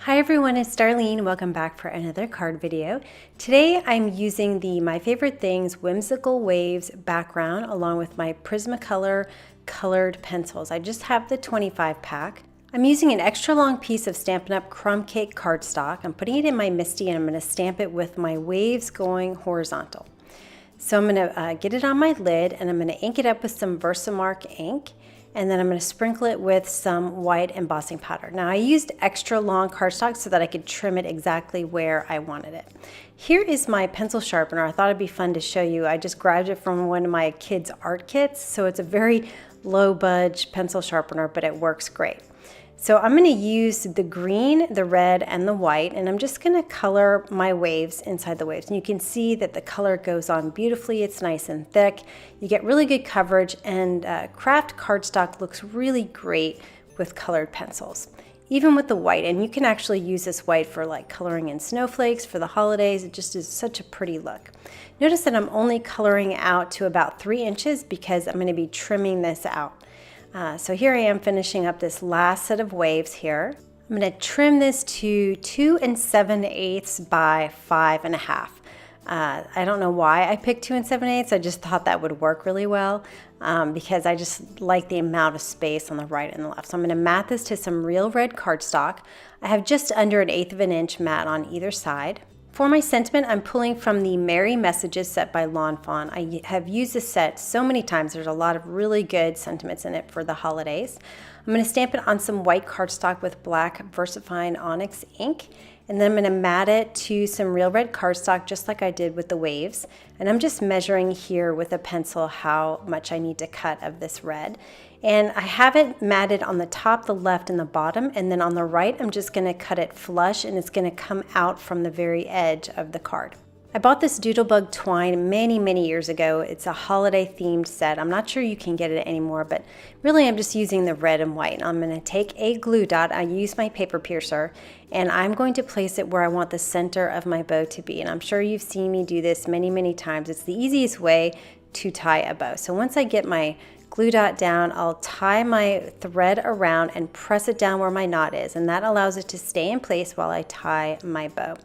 Hi everyone, it's Darlene. Welcome back for another card video. Today I'm using the My Favorite Things Whimsical Waves background along with my Prismacolor colored pencils. I just have the 25 pack. I'm using an extra long piece of Stampin' Up! Crumb Cake cardstock. I'm putting it in my MISTI and I'm going to stamp it with my waves going horizontal. So I'm going to get it on my lid and I'm going to ink it up with some Versamark ink. And then I'm going to sprinkle it with some white embossing powder. Now I used extra long cardstock so that I could trim it exactly where I wanted it. Here is my pencil sharpener. I thought it'd be fun to show you. I just grabbed it from one of my kids' art kits. So it's a very low budge pencil sharpener, but it works great. So I'm going to use the green, the red, and the white, and I'm just going to color my waves inside the waves. And you can see that the color goes on beautifully. It's nice and thick. You get really good coverage, and craft cardstock looks really great with colored pencils, even with the white. And you can actually use this white for like coloring in snowflakes for the holidays. It just is such a pretty look. Notice that I'm only coloring out to about 3 inches because I'm going to be trimming this out. So here I am finishing up this last set of waves here. I'm going to trim this to 2 7/8 by 5.5. I don't know why I picked 2 7/8. I just thought that would work really well because I just like the amount of space on the right and the left. So I'm going to mat this to some real red cardstock. I have just under 1/8 of an inch mat on either side. For my sentiment, I'm pulling from the Merry Messages set by Lawn Fawn. I have used this set so many times. There's a lot of really good sentiments in it for the holidays. I'm going to stamp it on some white cardstock with black VersaFine Onyx ink. And then I'm going to mat it to some real red cardstock just like I did with the waves. And I'm just measuring here with a pencil how much I need to cut of this red. And I have it matted on the top, the left, and the bottom. And then on the right, I'm just going to cut it flush and it's going to come out from the very edge of the card. I bought this Doodlebug twine many years ago. It's a holiday themed set. I'm not sure you can get it anymore, but really I'm just using the red and white. I'm going to take a glue dot. I use my paper piercer and I'm going to place it where I want the center of my bow to be. And I'm sure you've seen me do this many times. It's the easiest way to tie a bow. So once I get my glue dot down, I'll tie my thread around and press it down where my knot is, and that allows it to stay in place while I tie my bow.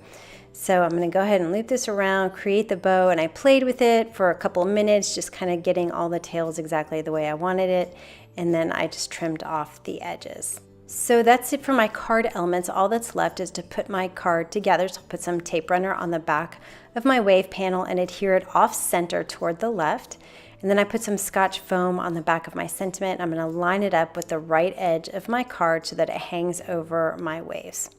So I'm going to go ahead and loop this around, create the bow, and I played with it for a couple of minutes, just kind of getting all the tails exactly the way I wanted it, and then I just trimmed off the edges. So that's it for my card elements. All that's left is to put my card together. So I'll put some tape runner on the back of my wave panel and adhere it off center toward the left. And then I put some Scotch foam on the back of my sentiment. I'm going to line it up with the right edge of my card so that it hangs over my waves.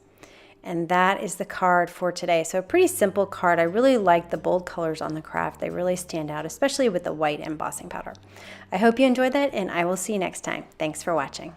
And that is the card for today. So a pretty simple card. I really like the bold colors on the craft. They really stand out, especially with the white embossing powder. I hope you enjoyed that, and I will see you next time. Thanks for watching.